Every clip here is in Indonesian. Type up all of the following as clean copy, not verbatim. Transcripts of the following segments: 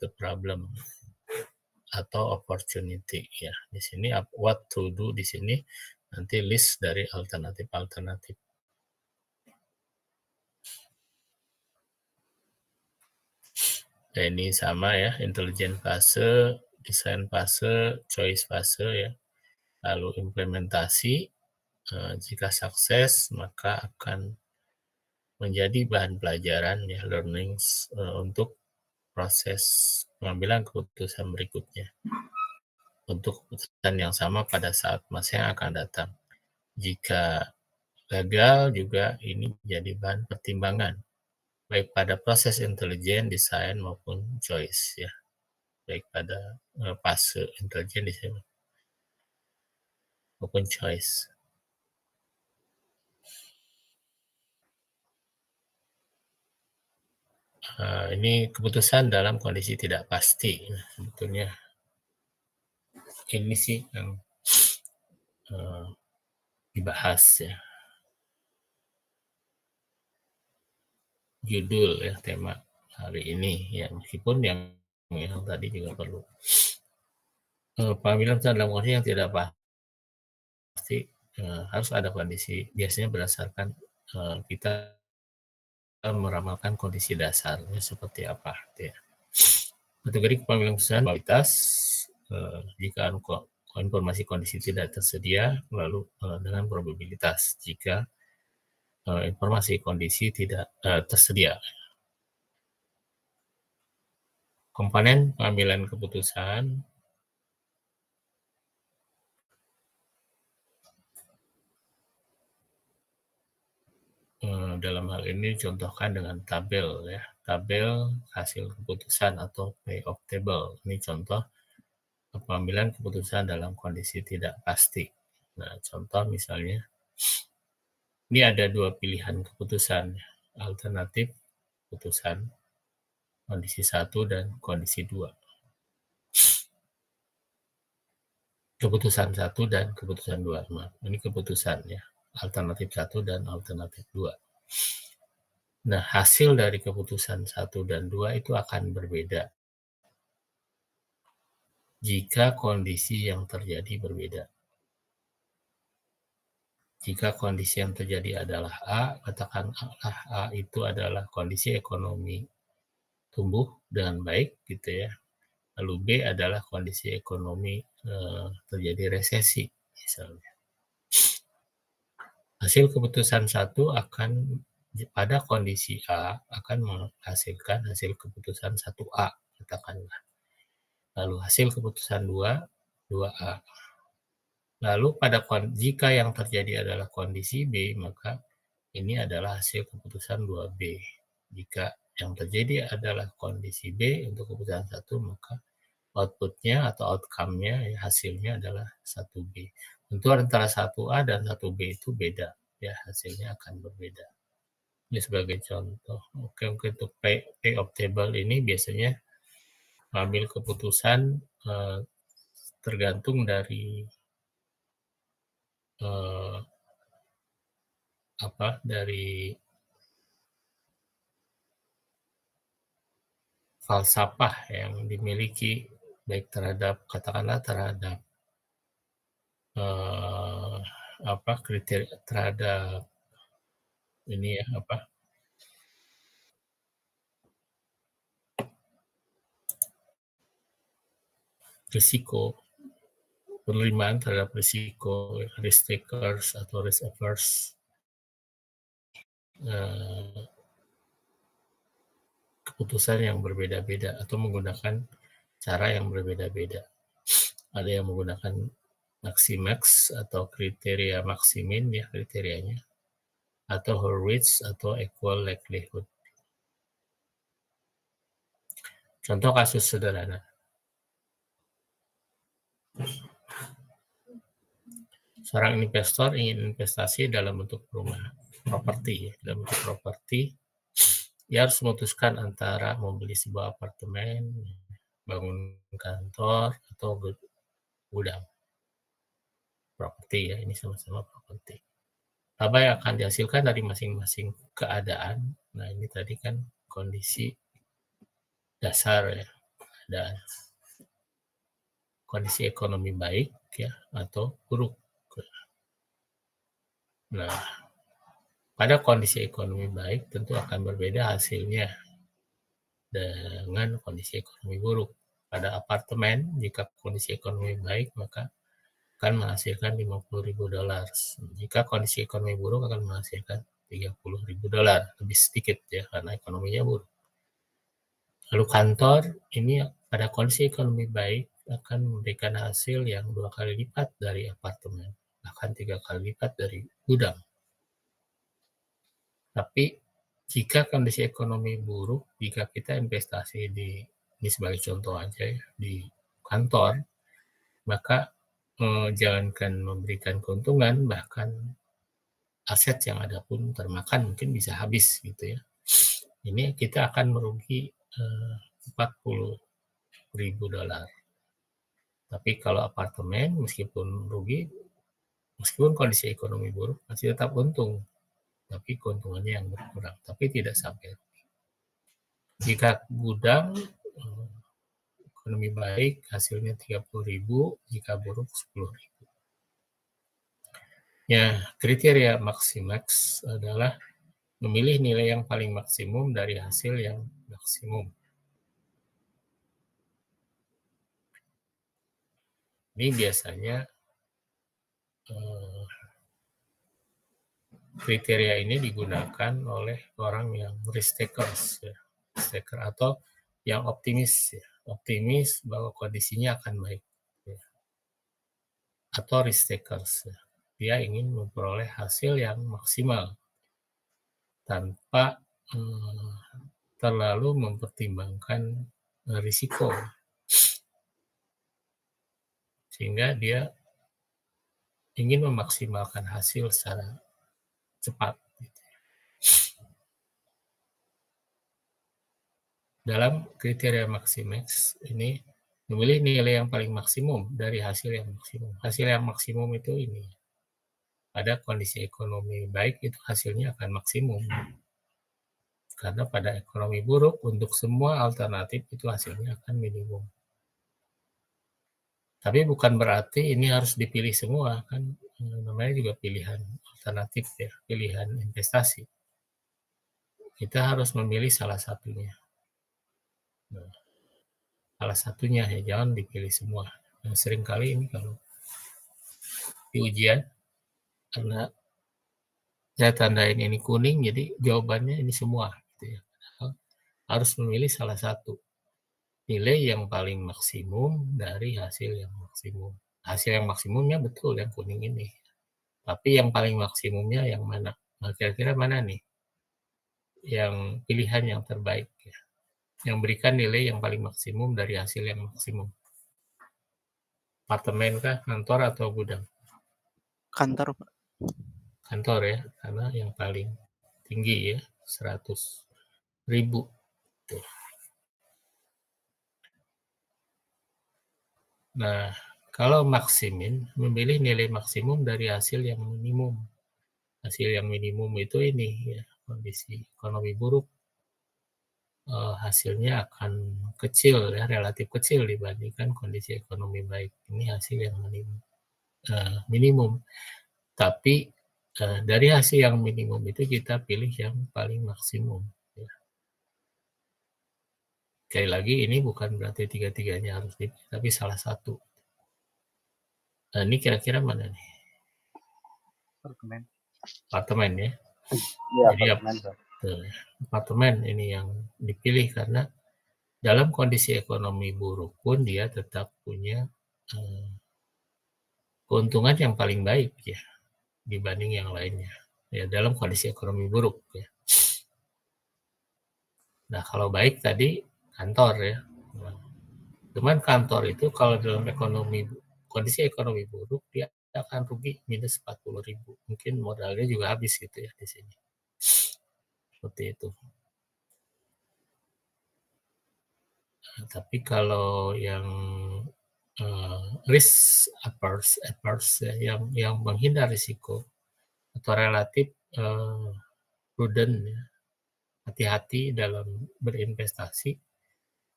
the problem atau opportunity ya. Di sini what to do di sini nanti list dari alternatif-alternatif. Nah, ini sama ya, intelligent fase, design fase, choice fase ya. Lalu implementasi, jika sukses maka akan menjadi bahan pelajaran ya, learnings untuk proses pengambilan keputusan berikutnya. Untuk keputusan yang sama pada saat masa yang akan datang. Jika gagal juga ini jadi bahan pertimbangan baik pada proses intelijen, desain maupun choice ya. Baik pada fase intelijen, desain maupun choice. Ini keputusan dalam kondisi tidak pasti. Nah, sebetulnya ini sih yang dibahas ya. Judul ya, tema hari ini ya, meskipun yang tadi juga perlu pengambilan dalam kondisi yang tidak pasti, harus ada kondisi, biasanya berdasarkan kita meramalkan kondisi dasarnya seperti apa ya. Kategori pengambilan keputusan kualitas, jika informasi kondisi tidak tersedia, lalu dengan probabilitas jika informasi kondisi tidak tersedia. Komponen pengambilan keputusan dalam hal ini contohkan dengan tabel ya, tabel hasil keputusan atau payoff table. Ini contoh pengambilan keputusan dalam kondisi tidak pasti. Nah, contoh misalnya ini ada dua pilihan keputusan, alternatif keputusan kondisi 1 dan kondisi 2. Keputusan 1 dan keputusan 2. Nah, ini keputusan ya, alternatif 1 dan alternatif 2. Nah, hasil dari keputusan 1 dan 2 itu akan berbeda jika kondisi yang terjadi berbeda. Jika kondisi yang terjadi adalah A, katakanlah A itu adalah kondisi ekonomi tumbuh dengan baik gitu ya. Lalu B adalah kondisi ekonomi terjadi resesi misalnya. Hasil keputusan 1 akan pada kondisi A akan menghasilkan hasil keputusan 1A katakanlah. Lalu hasil keputusan 2, 2A. Lalu jika yang terjadi adalah kondisi B, maka ini adalah hasil keputusan 2B. Jika yang terjadi adalah kondisi B untuk keputusan 1, maka outputnya atau outcome-nya, hasilnya adalah 1B. Tentu antara 1A dan 1B itu beda, ya hasilnya akan berbeda. Ini sebagai contoh. Oke, untuk payoff table ini biasanya mengambil keputusan tergantung dari dari falsafah yang dimiliki baik terhadap katakanlah terhadap kriteria terhadap ini ya risiko, penerimaan terhadap risiko, risk takers atau risk averse, keputusan yang berbeda-beda atau menggunakan cara yang berbeda-beda. Ada yang menggunakan maximax atau kriteria maksimin ya kriterianya, atau Hurwitz atau equal likelihood. Contoh kasus sederhana. Seorang investor ingin investasi dalam bentuk rumah, properti, dalam bentuk properti. Ia harus memutuskan antara membeli sebuah apartemen, bangun kantor, atau gudang. Properti ya, ini sama-sama properti. Apa yang akan dihasilkan dari masing-masing keadaan? Nah, ini tadi kan kondisi dasar ya. keadaan kondisi ekonomi baik ya atau buruk. Nah, pada kondisi ekonomi baik tentu akan berbeda hasilnya dengan kondisi ekonomi buruk. Pada apartemen, jika kondisi ekonomi baik maka akan menghasilkan $50.000. Jika kondisi ekonomi buruk akan menghasilkan $30.000, lebih sedikit ya karena ekonominya buruk. Lalu kantor ini pada kondisi ekonomi baik akan memberikan hasil yang 2 kali lipat dari apartemen, bahkan 3 kali lipat dari gudang. Tapi jika kondisi ekonomi buruk, jika kita investasi ini sebagai contoh aja ya, di kantor, maka jangankan memberikan keuntungan, bahkan aset yang ada pun termakan mungkin bisa habis gitu ya. Ini kita akan merugi $40.000. Tapi kalau apartemen meskipun rugi, meskipun kondisi ekonomi buruk masih tetap untung, tapi keuntungannya yang berkurang, tapi tidak sampai rugi. Jika gudang ekonomi baik hasilnya 30.000, jika buruk 10.000. Ya, kriteria Maximax adalah memilih nilai yang paling maksimum dari hasil yang maksimum. Ini biasanya kriteria ini digunakan oleh orang yang risk takers, ya. Risk taker atau yang optimis, ya. Optimis bahwa kondisinya akan baik, ya. Atau risk takers, ya. Dia ingin memperoleh hasil yang maksimal tanpa terlalu mempertimbangkan risiko, sehingga dia ingin memaksimalkan hasil secara cepat. Dalam kriteria Maximax ini memilih nilai yang paling maksimum dari hasil yang maksimum. Hasil yang maksimum itu ini. Pada kondisi ekonomi baik itu hasilnya akan maksimum. Karena pada ekonomi buruk untuk semua alternatif itu hasilnya akan minimum. Tapi bukan berarti ini harus dipilih semua, kan namanya juga pilihan alternatif ya, pilihan investasi. Kita harus memilih salah satunya. Nah, salah satunya ya, jangan dipilih semua. Nah, seringkali ini kalau di ujian, karena saya tandain ini kuning, jadi jawabannya ini semua. Gitu ya. Harus memilih salah satu. Nilai yang paling maksimum dari hasil yang maksimum. Hasil yang maksimumnya betul yang kuning ini. Tapi yang paling maksimumnya yang mana? Nah, kira-kira mana nih? Yang pilihan yang terbaik ya. Yang berikan nilai yang paling maksimum dari hasil yang maksimum. Apartemen kah, kantor atau gudang? Kantor, Pak. Kantor ya, karena yang paling tinggi ya, 100.000. Tuh. Nah, kalau maksimin, memilih nilai maksimum dari hasil yang minimum. Hasil yang minimum itu ini ya, kondisi ekonomi buruk, hasilnya akan kecil ya, relatif kecil dibandingkan kondisi ekonomi baik. Ini hasil yang minimum. Tapi dari hasil yang minimum itu kita pilih yang paling maksimum. Ya. Sekali lagi ini bukan berarti tiga-tiganya harus dipilih, tapi salah satu. Nah, ini kira-kira mana nih? Apartemen ya. Iya, jadi apartemen ini yang dipilih karena dalam kondisi ekonomi buruk pun dia tetap punya keuntungan yang paling baik ya dibanding yang lainnya ya dalam kondisi ekonomi buruk ya. Nah kalau baik tadi kantor ya. Nah, cuman kantor itu kalau dalam kondisi ekonomi buruk dia akan rugi minus 40.000. Mungkin modalnya juga habis gitu ya di sini. Seperti itu. Nah, tapi kalau yang risk averse ya, yang menghindar risiko atau relatif prudent ya, hati-hati dalam berinvestasi,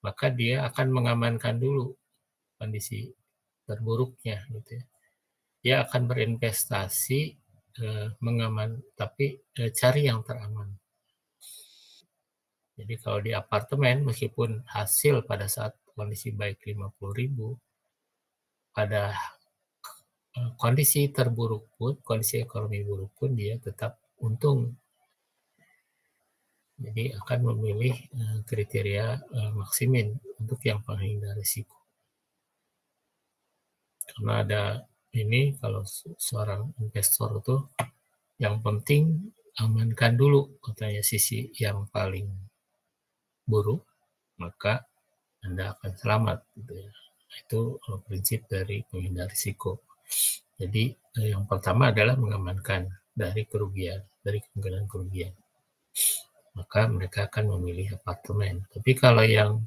maka dia akan mengamankan dulu kondisi terburuknya gitu ya. Dia akan berinvestasi tapi cari yang teraman. Jadi kalau di apartemen meskipun hasil pada saat kondisi baik 50.000, pada kondisi terburuk pun, kondisi ekonomi buruk pun dia tetap untung. Jadi akan memilih kriteria maksimin untuk yang penghindar risiko. Karena ada ini, kalau seorang investor itu yang penting amankan dulu katanya sisi yang paling buruk, maka Anda akan selamat gitu ya. Itu prinsip dari penghindar risiko. Jadi yang pertama adalah mengamankan dari kerugian, dari kemungkinan kerugian. Maka mereka akan memilih apartemen. Tapi kalau yang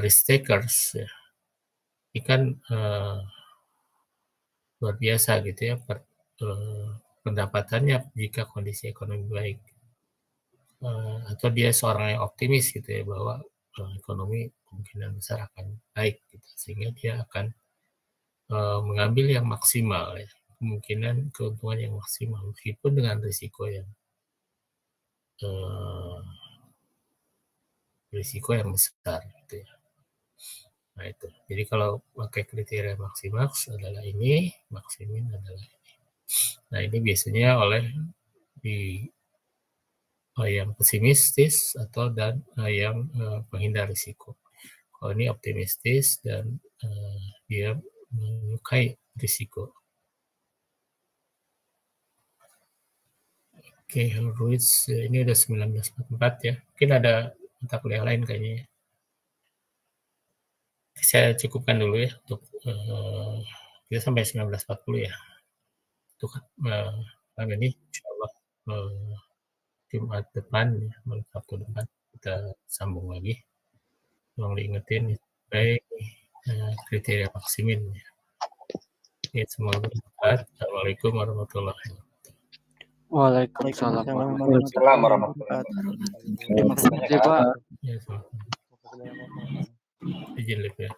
risk takers ya, ini kan luar biasa gitu ya pendapatannya jika kondisi ekonomi baik, atau dia seorang yang optimis gitu ya bahwa ekonomi kemungkinan besar akan baik gitu, sehingga dia akan mengambil yang maksimal ya, kemungkinan keuntungan yang maksimal meskipun dengan risiko yang besar gitu ya. Nah itu, jadi kalau pakai kriteria maksimax adalah ini, maksimin adalah ini. Nah ini biasanya oleh yang pesimistis atau dan yang penghindar risiko. Kalau ini optimistis dan dia menyukai risiko. Oke, Ruiz ini udah 1944 ya. Mungkin ada mata kuliah lain kayaknya ya. Saya cukupkan dulu ya untuk kita sampai 1940 ya. Untuk malam ini insya Allah Jumat depan ya, Sabtu depan kita sambung lagi. Tolong diingetin baik kriteria maksimin ya. Oke, semoga bermanfaat. Assalamualaikum warahmatullahi wabarakatuh. Waalaikumsalam warahmatullahi wabarakatuh. Terima kasih Pak. Ya, izin live ya.